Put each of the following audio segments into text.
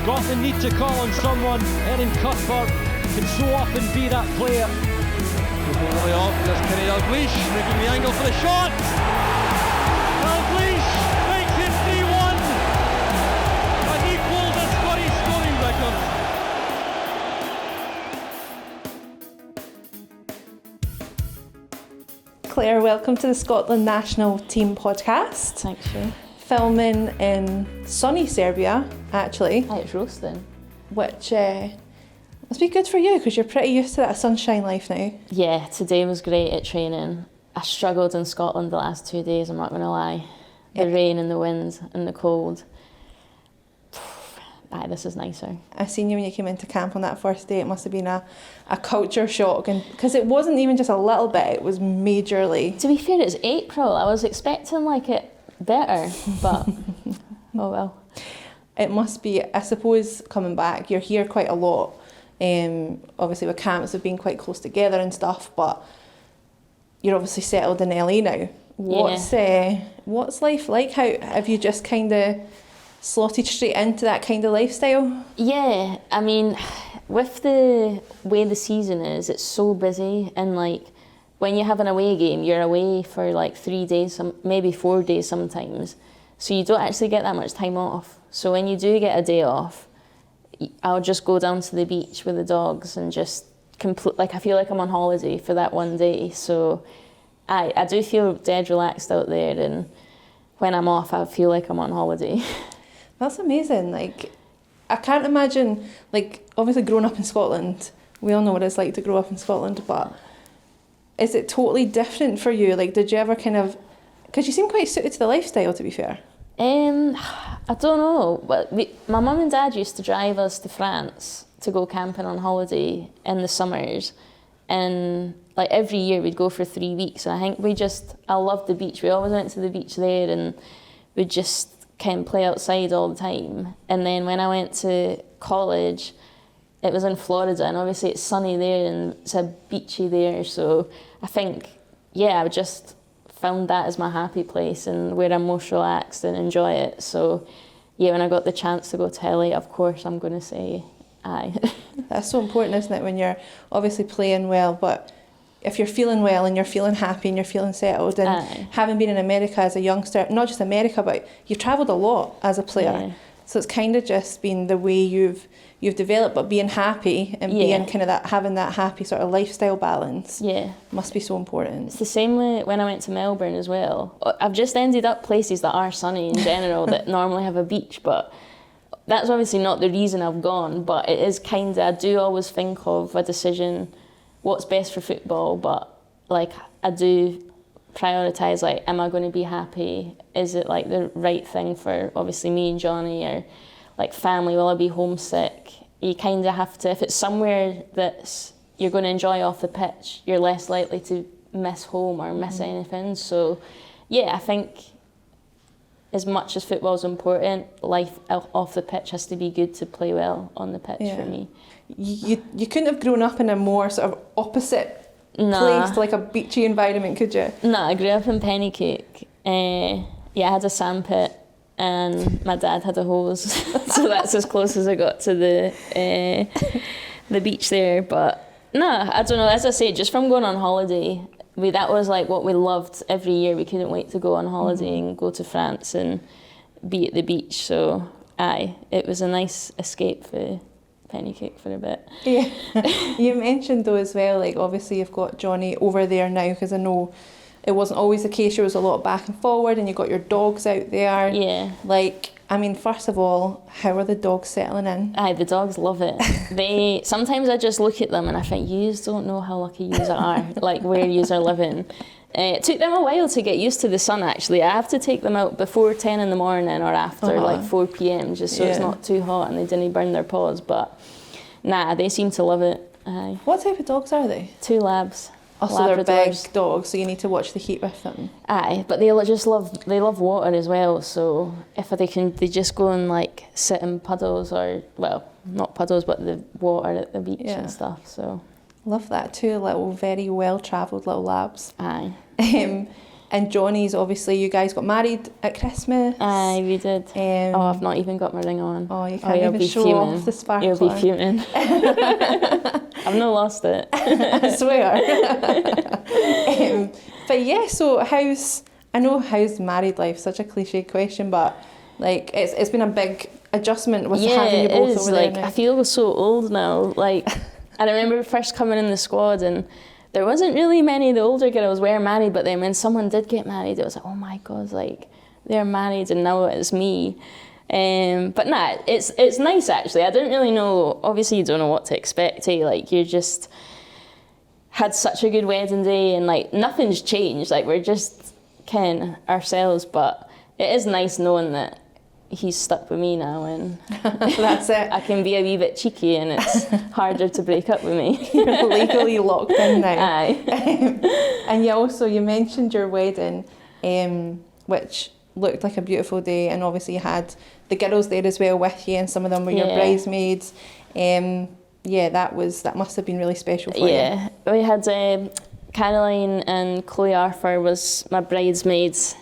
Scotland need to call on someone. Erin Cuthbert can so often be that player. All the way up, there's Kenny Dalglish making the angle for the shot. Dalglish makes it 3-1 and equals the Scottish scoring record. Claire, welcome to the Scotland National Team podcast. Thanks, Sue. Filming in sunny Serbia, actually, It's roasting. which must be good for you because you're pretty used to that sunshine life now. Yeah, today was great at training. I struggled in Scotland the last 2 days, I'm not going to lie. The rain and the wind and the cold. Aye, this is nicer. I seen you when you came into camp on that first day. It must have been a culture shock, and because it wasn't even just a little bit, it was majorly. To be fair, it's April. I was expecting like it better, but oh well. It must be, I suppose, coming back, you're here quite a lot. Obviously with camps have been quite close together and stuff, but you're obviously settled in LA now. What's life like? How have you just kind of slotted straight into that kind of lifestyle? Yeah, I mean, with the way the season is, it's so busy, and like when you have an away game, you're away for like 3 days, maybe 4 days sometimes. So you don't actually get that much time off. So when you do get a day off, I'll just go down to the beach with the dogs and just I feel like I'm on holiday for that one day. So I do feel dead relaxed out there, and when I'm off, I feel like I'm on holiday. That's amazing. Like, I can't imagine, like, obviously growing up in Scotland, we all know what it's like to grow up in Scotland, but is it totally different for you? Like, did you ever kind of, because you seem quite suited to the lifestyle, to be fair. I don't know. But my mum and dad used to drive us to France to go camping on holiday in the summers, and like every year we'd go for 3 weeks. And I think I loved the beach. We always went to the beach there, and we'd just kind of play outside all the time. And then when I went to college, it was in Florida, and obviously it's sunny there and it's a beachy there. So I think, yeah, I just found that as my happy place and where I'm most relaxed and enjoy it. So yeah, when I got the chance to go to LA, of course I'm going to say aye. That's so important, isn't it, when you're obviously playing well, but if you're feeling well and you're feeling happy and you're feling settled, and having been in America as a youngster, not just America, but you've travelled a lot as a player. Yeah. So it's kind of just been the way you've developed, but being happy and being kind of that, having that happy sort of lifestyle balance must be so important. It's the same way when I went to Melbourne as well. I've just ended up places that are sunny in general that normally have a beach, but that's obviously not the reason I've gone, but it is kind of, I do always think of a decision, what's best for football, but like I do prioritise, like, am I going to be happy? Is it like the right thing for obviously me and Johnny, or like family, will I be homesick? You kind of have to, if it's somewhere that's you're going to enjoy off the pitch, you're less likely to miss home or miss anything. So yeah, I think as much as football's important, life off the pitch has to be good to play well on the pitch for me. You couldn't have grown up in a more sort of opposite place, like a beachy environment, could you? No, I grew up in Penicuik. I had a sandpit and my dad had a hose, so that's as close as I got to the beach there. But no, I don't know, as I say, just from going on holiday, that was like what we loved every year. We couldn't wait to go on holiday and go to France and be at the beach. So it was a nice escape for Penicuik for a bit. Yeah. You mentioned though as well, like obviously you've got Johnny over there now, because I know it wasn't always the case. There was a lot back and forward, and you got your dogs out there. Yeah. Like, I mean, first of all, how are the dogs settling in? The dogs love it. Sometimes I just look at them and I think, yous don't know how lucky yous are, like where yous are living. It took them a while to get used to the sun, actually. I have to take them out before 10 in the morning or after like 4 p.m, just so it's not too hot and they didn't burn their paws. But nah, they seem to love it. What type of dogs are they? 2 labs. Oh, so they're big dogs, so you need to watch the heat with them. But they love water as well. So if they just go and like sit in puddles, or well, not puddles, but the water at the beach and stuff. So love that. 2 little very well travelled little labs. And Johnny's, obviously, you guys got married at Christmas. Aye, we did. I've not even got my ring on. Oh, you can't even show off the sparkler. You'll be fuming. I've not lost it. I swear. But yeah, so how's married life? Such a cliche question, but like it's been a big adjustment with having you both over there now. I feel so old now. Like I remember first coming in the squad and there wasn't really many of the older girls were married, but then when someone did get married, it was like, oh my God, like they're married and now it's me. But nah, it's nice actually. I didn't really know, obviously you don't know what to expect, like you just had such a good wedding day and like nothing's changed, like we're just kind of ourselves, but it is nice knowing that he's stuck with me now and that's it. I can be a wee bit cheeky and it's harder to break up with me. You're legally locked in now. Aye. And you mentioned your wedding, which looked like a beautiful day, and obviously you had the girls there as well with you, and some of them were your bridesmaids. That must have been really special for you. Yeah, we had Caroline and Chloe Arthur was my bridesmaids.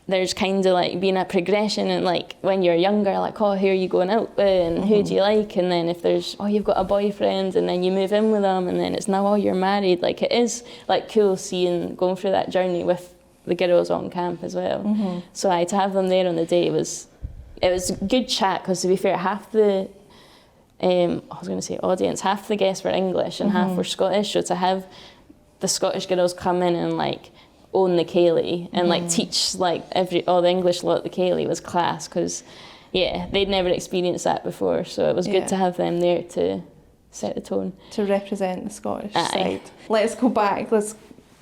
There's kind of like being a progression, and like when you're younger, like, oh, who are you going out with and who do you like? And then if there's, oh, you've got a boyfriend, and then you move in with them, and then it's now, oh, you're married. Like it is like cool going through that journey with the girls on camp as well. So to have them there on the day was good chat, because to be fair, half the audience, half the guests were English and half were Scottish. So to have the Scottish girls come in and like own the Ceilidh and like teach like all the English lot the Ceilidh was class, because they'd never experienced that before, so it was good to have them there to set the tone, to represent the Scottish side. Let's go back with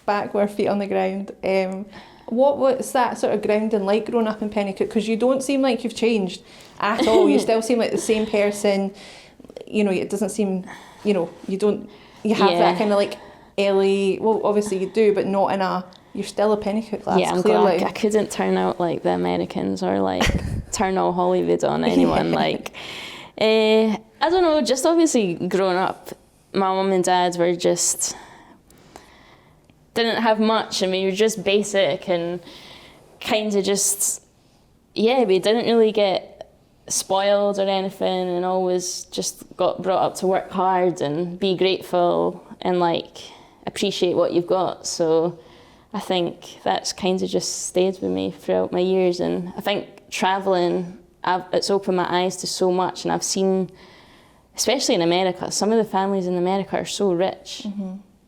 our feet on the ground. What was that sort of grounding like growing up in Penicuik? Because you don't seem like you've changed at all. You still seem like the same person. It doesn't seem, you have that kind of like Ellie, well obviously you do, but not in a, you're still a Penicuik lass, I'm clearly. glad I couldn't turn out like the Americans or like turn all Hollywood on anyone. Like, I don't know, just obviously growing up, my mum and dad were just, didn't have much, and we were just basic and kind of just, we didn't really get spoiled or anything, and always just got brought up to work hard and be grateful and like appreciate what you've got. So I think that's kind of just stayed with me throughout my years, and I think travelling, it's opened my eyes to so much, and I've seen, especially in America, some of the families in America are so rich,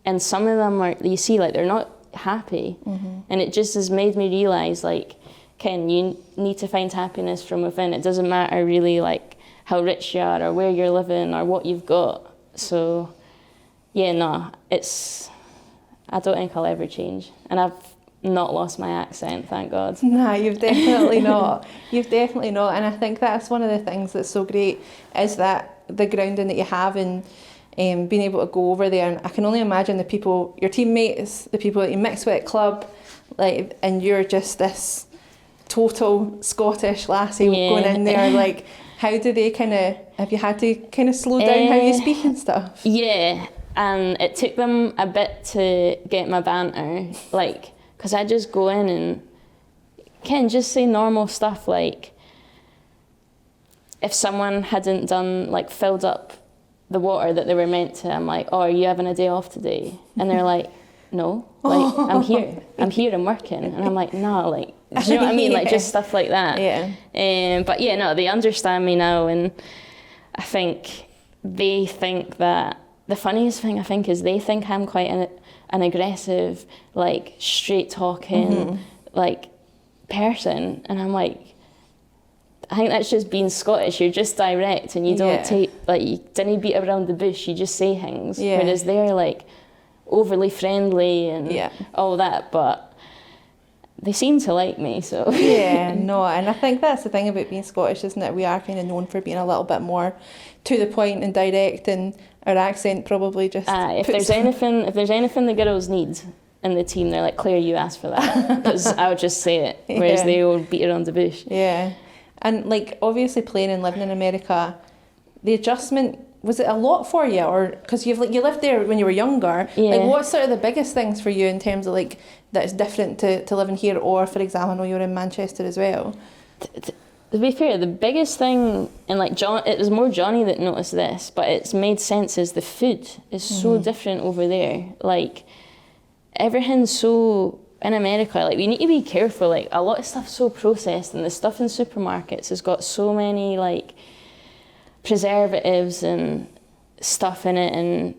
and some of them are, you see, like they're not happy, and it just has made me realise, like, Ken, you need to find happiness from within. It doesn't matter really like how rich you are or where you're living or what you've got. So I don't think I'll ever change. And I've not lost my accent, thank God. Nah, you've definitely not. You've definitely not. And I think that's one of the things that's so great, is that the grounding that you have in being able to go over there. And I can only imagine the people, your teammates, the people that you mix with at club, like, and you're just this total Scottish lassie going in there. Like, how do they have you had to kind of slow down how you speak and stuff? Yeah. And it took them a bit to get my banter, like, because I just go in and just say normal stuff, like, if someone hadn't filled up the water that they were meant to, I'm like, oh, are you having a day off today? And they're like, no, like, I'm here, I'm working. And I'm like, nah, like, do you know what I mean? Like, just stuff like that. But they understand me now, and I think they think that, the funniest thing I think is they think I'm quite an aggressive, like straight talking, like person, and I'm like, I think that's just being Scottish. You're just direct, and you don't take, like, you didn't beat around the bush. You just say things. Whereas they're like overly friendly and all that, but they seem to like me, so. And I think that's the thing about being Scottish, isn't it? We are kind of known for being a little bit more to the point and direct, and our accent probably just. If there's anything the girls need in the team, they're like, Claire, you asked for that, because I would just say it, whereas they all beat around the bush. And like, obviously playing and living in America, the adjustment was it a lot for you, or because you lived there when you were younger? Yeah. Like, what's sort of the biggest things for you in terms of like that is different to living here, or for example, I know you were in Manchester as well. To be fair, the biggest thing, and like it was more Johnny that noticed this, but it's made sense, is the food is so different over there. Like, everything's so, in America, like, we need to be careful. Like, a lot of stuff's so processed, and the stuff in supermarkets has got so many, like, preservatives and stuff in it, and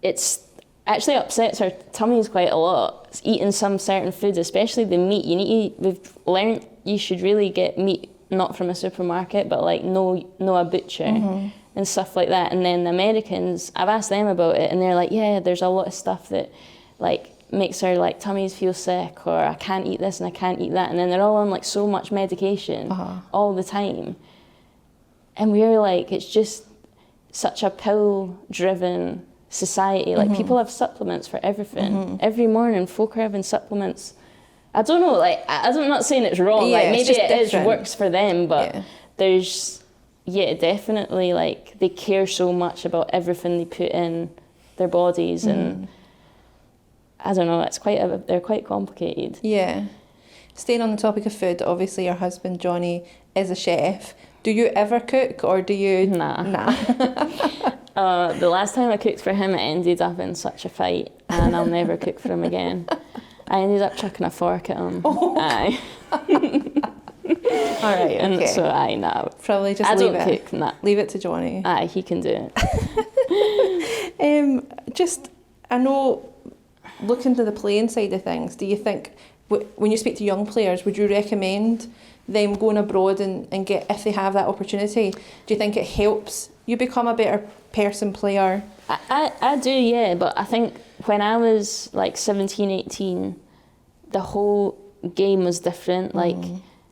it's actually upsets our tummies quite a lot. It's eating some certain foods, especially the meat. We've learned you should really get meat not from a supermarket, but like know a butcher and stuff like that. And then the Americans, I've asked them about it, and they're like, yeah, there's a lot of stuff that like makes our like tummies feel sick, or I can't eat this and I can't eat that. And then they're all on like so much medication all the time. And we're like, it's just such a pill-driven society. Like, people have supplements for everything. Every morning, folk are having supplements. I don't know, like, I'm not saying it's wrong. Yeah, like, maybe it works for them, but there's, definitely, like, they care so much about everything they put in their bodies, and I don't know, they're quite complicated. Yeah. Staying on the topic of food, obviously your husband Johnny is a chef. Do you ever cook, or do you? Nah. The last time I cooked for him, it ended up in such a fight, and I'll never cook for him again. I ended up chucking a fork at him. Aye. All right, And okay. so no. Probably just I leave don't it. cook, nah. Leave it to Johnny. Aye, he can do it. I know, looking to the playing side of things, do you think, when you speak to young players, would you recommend them going abroad and get, if they have that opportunity, do you think it helps you become a better person, player? I do, yeah, but I think when I was like 17, 18, the whole game was different. Like,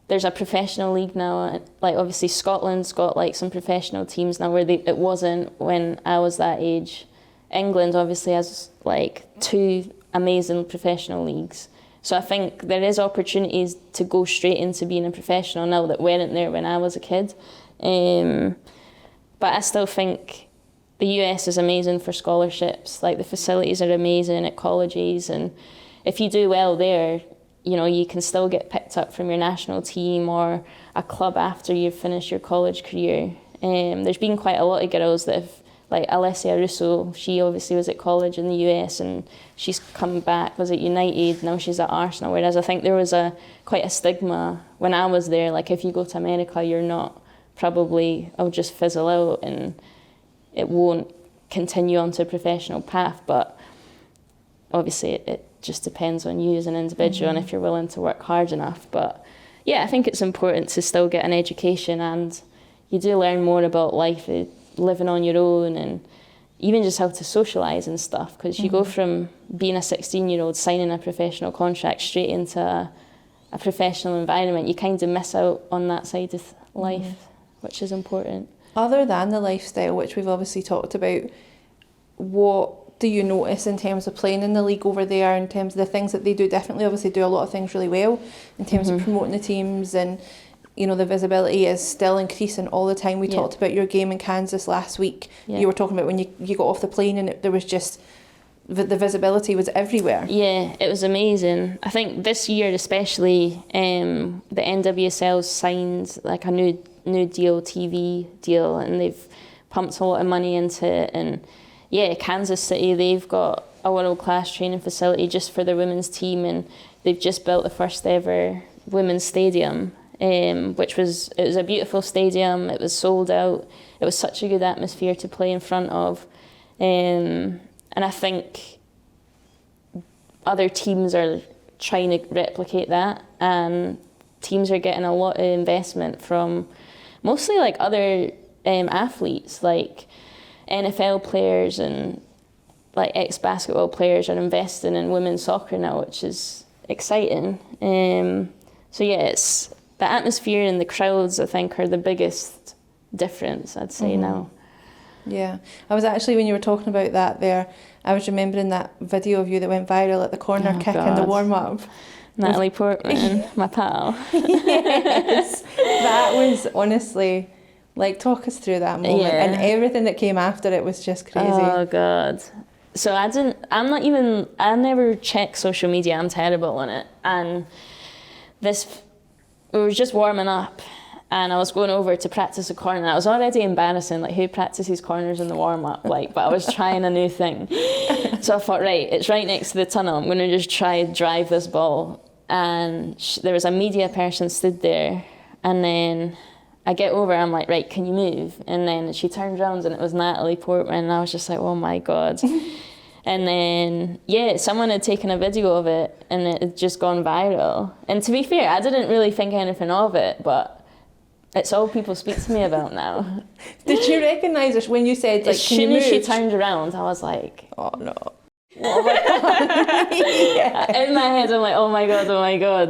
there's a professional league now. Like, obviously Scotland's got like some professional teams now, where it wasn't when I was that age. England obviously has like 2 amazing professional leagues. So I think there is opportunities to go straight into being a professional now that weren't there when I was a kid. But I still think the US is amazing for scholarships. Like, the facilities are amazing at colleges, and if you do well there, you know, you can still get picked up from your national team or a club after you've finished your college career. There's been quite a lot of girls that have, like Alessia Russo, she obviously was at college in the US, and she's come back, was at United, now she's at Arsenal, whereas I think there was quite a stigma when I was there, like, if you go to America, you're not probably, I'll just fizzle out and it won't continue onto a professional path. But obviously it just depends on you as an individual and if you're willing to work hard enough. But yeah, I think it's important to still get an education, and you do learn more about life, living on your own, and even just how to socialise and stuff, because you go from being a 16-year-old signing a professional contract straight into a professional environment. You kind of miss out on that side of life, which is important. Other than the lifestyle, which we've obviously talked about, what do you notice in terms of playing in the league over there, in terms of the things that they do differently? Obviously do a lot of things really well in terms of promoting the teams, and you know, the visibility is still increasing all the time. We talked about your game in Kansas last week. You were talking about when you got off the plane, and there was just the visibility was everywhere. Yeah, it was amazing. I think this year especially, the NWSL signed like a new TV deal, and they've pumped a lot of money into it. And yeah, Kansas City, they've got a world-class training facility just for their women's team, and they've just built the first ever women's stadium. It was a beautiful stadium. It was sold out. It was such a good atmosphere to play in front of, and I think other teams are trying to replicate that, and teams are getting a lot of investment from mostly like other athletes, like NFL players and like ex-basketball players are investing in women's soccer now, which is exciting. So yeah, it's the atmosphere and the crowds, I think, are the biggest difference, I'd say now. Yeah, I was actually, when you were talking about that there, I was remembering that video of you that went viral at the corner kick in the warm-up. Natalie Portman, my pal. Yes, that was honestly Like, talk us through that moment and everything that came after it was just crazy. Oh God. So I never check social media. I'm terrible on it. And we were just warming up and I was going over to practice a corner. And I was already embarrassing, like, who practices corners in the warm-up? Like, but I was trying a new thing. So I thought, right, it's right next to the tunnel. I'm going to just try and drive this ball. And there was a media person stood there, and then I get over, I'm like, right, can you move? And then she turned around and it was Natalie Portman, and I was just like, oh my God. And then, someone had taken a video of it and it had just gone viral. And to be fair, I didn't really think anything of it, but it's all people speak to me about now. Did you recognise her when you said, like, can you move? As soon as she turned around, I was like, oh no. Oh my God. In my head, I'm like, oh my God.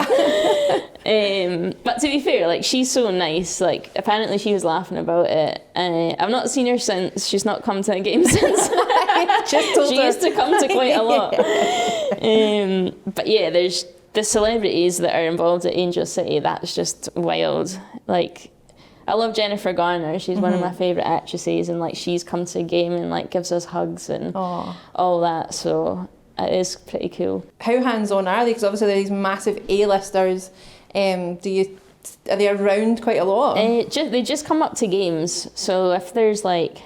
But to be fair, like, she's so nice. Like, apparently she was laughing about it. I've not seen her since. She's not come to a game since. She used to come to quite a lot. But yeah, there's the celebrities that are involved at Angel City. That's just wild. Like, I love Jennifer Garner. She's one of my favourite actresses, and like, she's come to a game and like gives us hugs and all that. So it is pretty cool. How hands-on are they? Because obviously they're these massive A-listers. Are they around quite a lot? They just come up to games. So if there's like,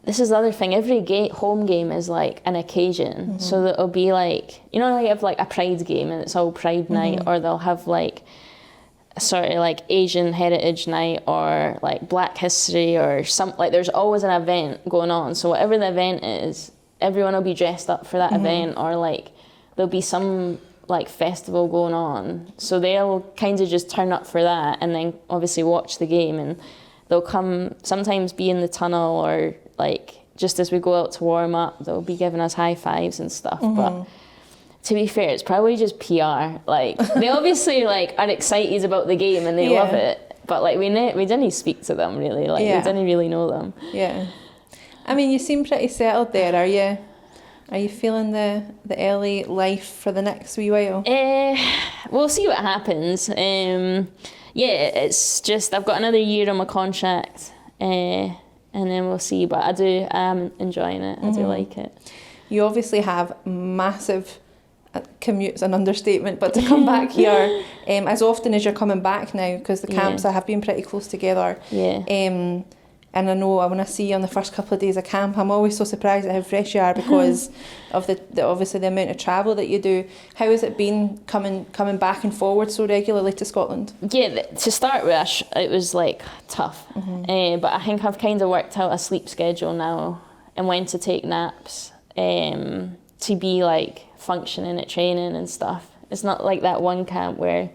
this is the other thing, every home game is like an occasion. So that it'll be like, you know, they have like a Pride game and it's all Pride night, or they'll have like sort of like Asian Heritage Night or like Black History or something. Like, there's always an event going on. So whatever the event is, everyone will be dressed up for that event, or like there'll be some like festival going on. So they'll kind of just turn up for that and then obviously watch the game, and they'll come sometimes be in the tunnel, or like just as we go out to warm up, they'll be giving us high fives and stuff. But to be fair, it's probably just PR. Like, they obviously like are excited about the game and they love it, but like we didn't speak to them really. Like, we didn't really know them. Yeah. I mean, you seem pretty settled there, are you? Are you feeling the LA life for the next wee while? We'll see what happens. It's just I've got another year on my contract, and then we'll see. But I am enjoying it. I do like it. You obviously have massive commute's an understatement, but to come back here as often as you're coming back now, because the camps have been pretty close together. And I know when I see you on the first couple of days of camp, I'm always so surprised at how fresh you are because of the obviously the amount of travel that you do. How has it been coming back and forward so regularly to Scotland? Yeah, to start with, it was like tough, but I think I've kind of worked out a sleep schedule now and when to take naps to be like functioning at training and stuff. It's not like that one camp where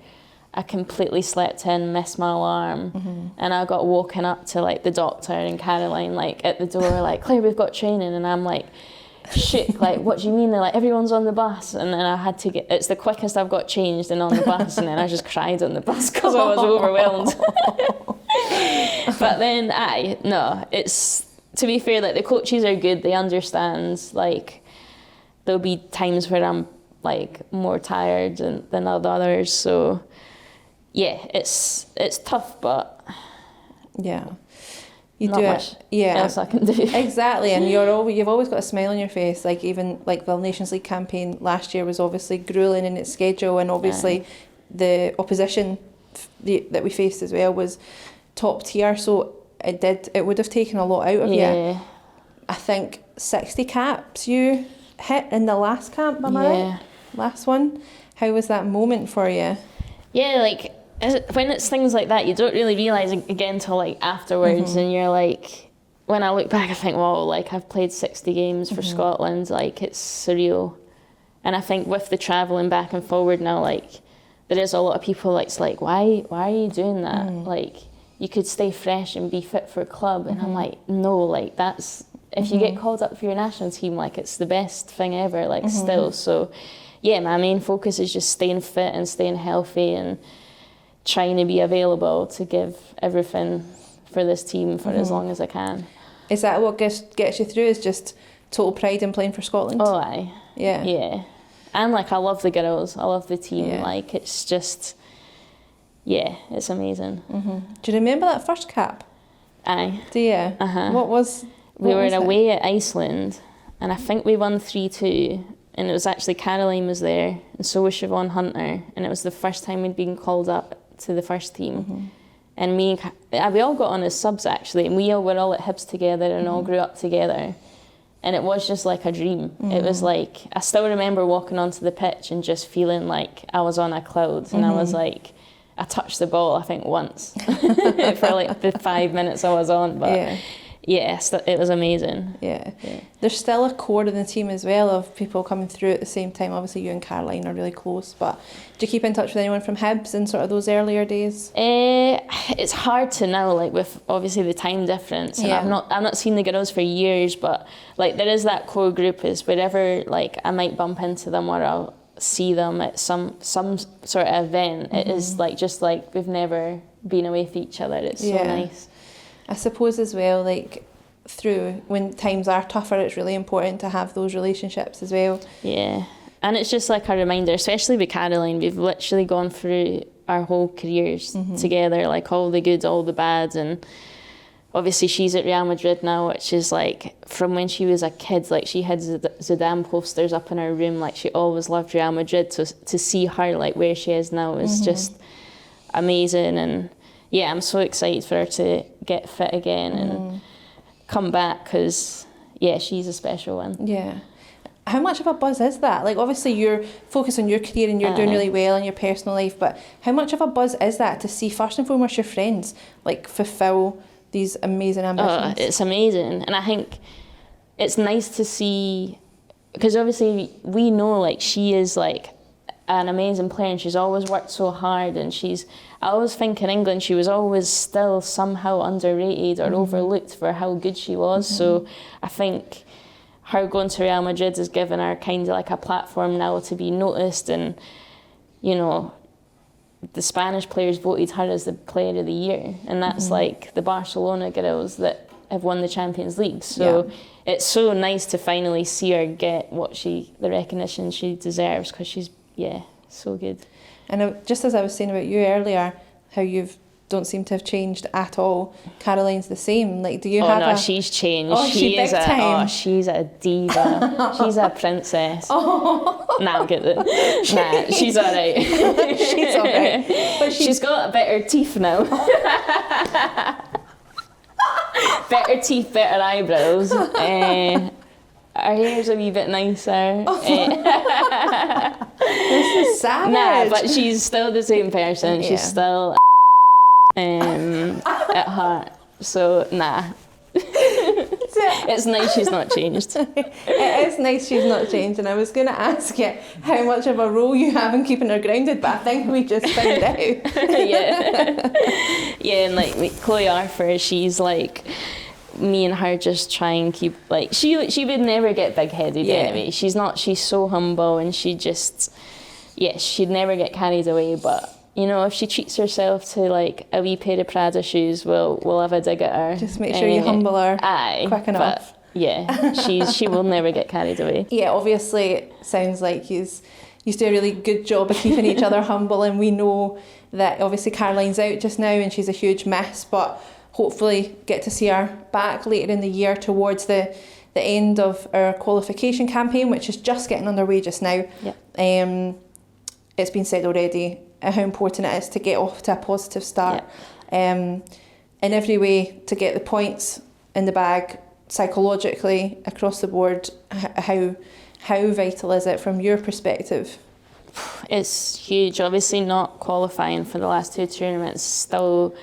I completely slept in, missed my alarm, and I got woken up to like the doctor and Caroline like at the door like, Claire, we've got training, and I'm like, shit, like, what do you mean? They're like, everyone's on the bus, and then I had to it's the quickest I've got changed and on the bus, and then I just cried on the bus because I was overwhelmed. But then it's, to be fair, like, the coaches are good, they understand, like, there'll be times where I'm like more tired than others, so yeah, it's tough, but you not do much else I can do. Exactly, and you've always got a smile on your face. Like, even like the Nations League campaign last year was obviously grueling in its schedule, and obviously the opposition that we faced as well was top tier. So it would have taken a lot out of you. I think 60 caps you hit in the last camp. Am I right? Last one. How was that moment for you? Yeah, like, when it's things like that, you don't really realise again until like afterwards, and you're like, when I look back, I think, wow, like, I've played 60 games for Scotland, like, it's surreal. And I think with the travelling back and forward now, like, there is a lot of people like, it's like, why are you doing that? Like, you could stay fresh and be fit for a club, and I'm like, no, like, that's, if you get called up for your national team, like, it's the best thing ever, like, still. So yeah, my main focus is just staying fit and staying healthy and trying to be available to give everything for this team for as long as I can. Is that what gets you through, is just total pride in playing for Scotland? Oh, aye. Yeah. And like, I love the girls, I love the team, like, it's just, yeah, it's amazing. Do you remember that first cap? Aye. Do you? Uh-huh. We were away at Iceland, and I think we won 3-2, and it was actually Caroline was there, and so was Siobhan Hunter, and it was the first time we'd been called up to the first team. And we all got on as subs, actually, and we all were all at Hibs together and all grew up together. And it was just like a dream. It was like, I still remember walking onto the pitch and just feeling like I was on a cloud, and I was like, I touched the ball, I think, once for like the 5 minutes I was on, but yes, it was amazing. Yeah. There's still a core in the team as well of people coming through at the same time. Obviously, you and Caroline are really close, but do you keep in touch with anyone from Hibs in sort of those earlier days? It's hard to know, like with obviously the time difference, and I've not seen the girls for years, but like there is that core group. Is wherever like I might bump into them or I'll see them at some sort of event. It is like just like we've never been away from each other. It's so nice. I suppose as well, like through when times are tougher, it's really important to have those relationships as well. Yeah, and it's just like a reminder, especially with Caroline, we've literally gone through our whole careers together, like all the good, all the bad, and obviously she's at Real Madrid now, which is like from when she was a kid, like she had Zidane posters up in her room, like she always loved Real Madrid, so to see her like where she is now is just amazing. And yeah, I'm so excited for her to get fit again and come back, because yeah, she's a special one. Yeah. How much of a buzz is that? Like obviously you're focused on your career and you're doing really well in your personal life, but how much of a buzz is that to see first and foremost your friends like fulfill these amazing ambitions? It's amazing, and I think it's nice to see, because obviously we know like she is like an amazing player and she's always worked so hard, and I always think in England she was always still somehow underrated or overlooked for how good she was. So I think her going to Real Madrid has given her kind of like a platform now to be noticed, and you know, the Spanish players voted her as the player of the year, and that's like the Barcelona girls that have won the Champions League. So it's so nice to finally see her get the recognition she deserves, because she's so good. And just as I was saying about you earlier, how you don't seem to have changed at all. Caroline's the same. Like, do you have? Oh no, she's changed. Oh, she's a diva. She's a princess. Nah, get it. Nah, she's alright. She's alright. But she's got better teeth now. Better teeth, better eyebrows. Her hair's a wee bit nicer. This is savage. Nah, but she's still the same person. She's still at heart. So, nah. It's nice she's not changed. It is nice she's not changed, and I was going to ask you how much of a role you have in keeping her grounded, but I think we just found out. Yeah, and like Chloe Arthur, she's like, me and her just try and keep, like, she would never get big-headed anyway. She's so humble, and she just, she'd never get carried away, but you know, if she treats herself to like a wee pair of Prada shoes, we'll have a dig at her. Just make sure you humble her quick enough. She will never get carried away. Yeah, obviously it sounds like you do a really good job of keeping each other humble, and we know that obviously Caroline's out just now and she's a huge miss, but hopefully get to see her back later in the year towards the end of our qualification campaign, which is just getting underway just now. It's been said already how important it is to get off to a positive start in every way, to get the points in the bag psychologically across the board. How vital is it from your perspective? It's huge. Obviously not qualifying for the last two tournaments still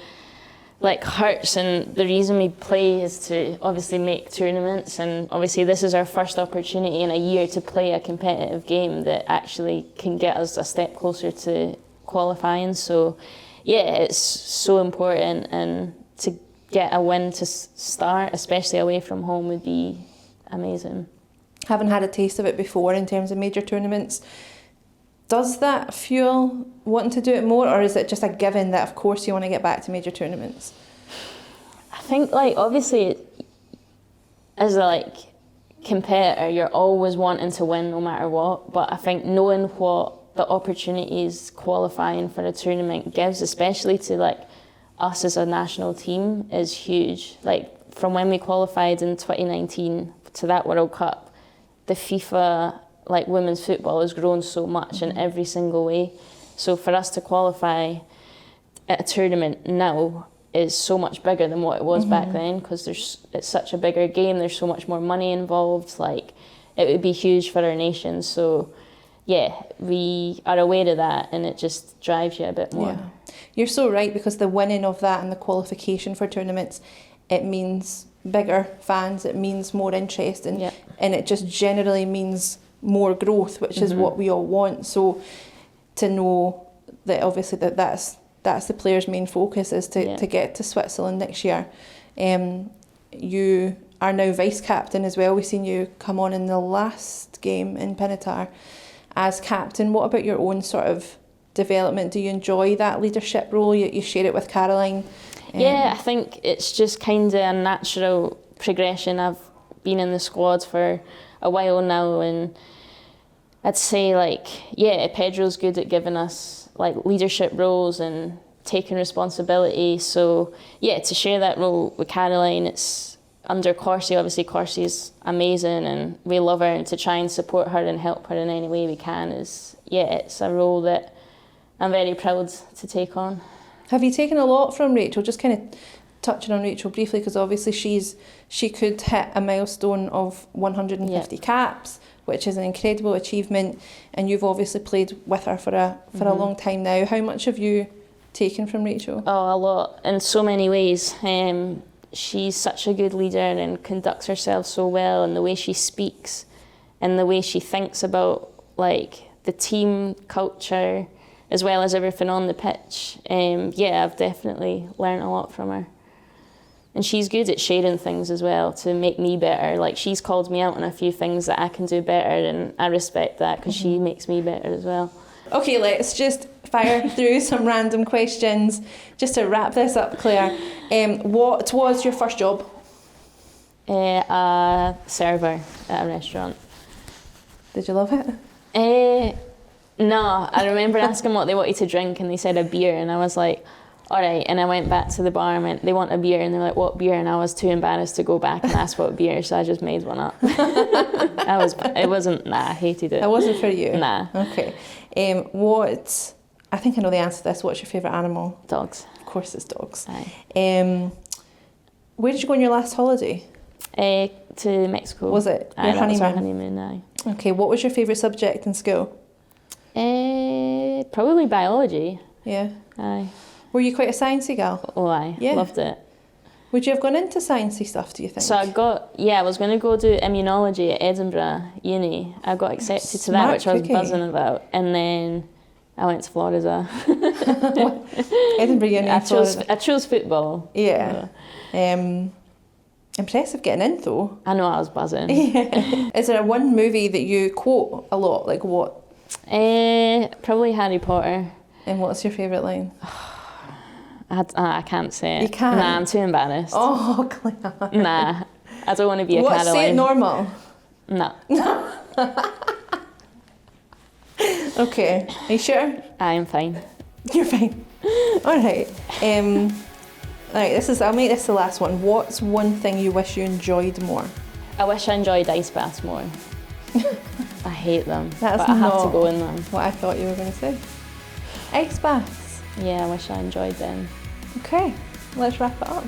like hurts, and the reason we play is to obviously make tournaments, and obviously this is our first opportunity in a year to play a competitive game that actually can get us a step closer to qualifying. So it's so important, and to get a win to start, especially away from home, would be amazing. Having had a taste of it before in terms of major tournaments, does that fuel wanting to do it more, or is it just a given that of course you want to get back to major tournaments? I think like obviously as a like competitor you're always wanting to win no matter what, but I think knowing what the opportunities qualifying for a tournament gives, especially to like us as a national team, is huge. Like from when we qualified in 2019 to that World Cup, the FIFA like women's football has grown so much in every single way. So for us to qualify at a tournament now is so much bigger than what it was back then, because it's such a bigger game. There's so much more money involved. Like it would be huge for our nation. So yeah, we are aware of that, and it just drives you a bit more. Yeah. You're so right, because the winning of that and the qualification for tournaments, it means bigger fans, it means more interest, and it just generally means more growth, which is what we all want. So to know that obviously that's the players' main focus is to get to Switzerland next year. You are now vice captain as well. We've seen you come on in the last game in Penicuik as captain. What about your own sort of development? Do you enjoy that leadership role? You share it with Caroline? Yeah, I think it's just kind of a natural progression. I've been in the squad for a while now, and I'd say like, yeah, Pedro's good at giving us like leadership roles and taking responsibility. So yeah, to share that role with Caroline, it's under Corsi. Obviously Corsi's amazing and we love her, and to try and support her and help her in any way we can is, yeah, it's a role that I'm very proud to take on. Have you taken a lot from Rachel? Just kind of touching on Rachel briefly, because obviously she could hit a milestone of 150 caps, which is an incredible achievement, and you've obviously played with her for a long time now. How much have you taken from Rachel? Oh, a lot, in so many ways. She's such a good leader and conducts herself so well, and the way she speaks and the way she thinks about like the team culture as well as everything on the pitch. Yeah, I've definitely learned a lot from her. And she's good at sharing things as well to make me better. Like she's called me out on a few things that I can do better, and I respect that because she makes me better as well. Okay, let's just fire through some random questions just to wrap this up, Claire. What was your first job? A server at a restaurant. Did you love it? No, I remember asking what they wanted to drink, and they said a beer, and I was like, all right. And I went back to the bar and went, they want a beer, and they're like, what beer? And I was too embarrassed to go back and ask what beer, so I just made one up. I hated it. It wasn't for you? Nah. Okay. I think I know the answer to this. What's your favourite animal? Dogs. Of course it's dogs. Aye. Where did you go on your last holiday? To Mexico. Was it? Aye, your honeymoon? was our honeymoon, aye. Okay, what was your favourite subject in school? Probably biology. Yeah. Aye. Were you quite a sciencey gal? Oh, aye. Yeah. Loved it. Would you have gone into sciencey stuff, do you think? So I was going to go do immunology at Edinburgh Uni. I got accepted to that, which I was buzzing about. And then I went to Florida. Edinburgh Uni, I chose football. Yeah. Impressive getting in though. I know, I was buzzing. Yeah. Is there one movie that you quote a lot? Like what? Probably Harry Potter. And what's your favourite line? I can't say it. You can't? Nah, I'm too embarrassed. Oh, Claire. Nah, I don't want to be a Caroline. Say it normal. No. Okay, are you sure? I am fine. You're fine. All right. I'll make this the last one. What's one thing you wish you enjoyed more? I wish I enjoyed ice baths more. I hate them, That's but I have not to go in them. what I thought you were going to say. Ice baths. Yeah, I wish I enjoyed them. Okay, let's wrap it up.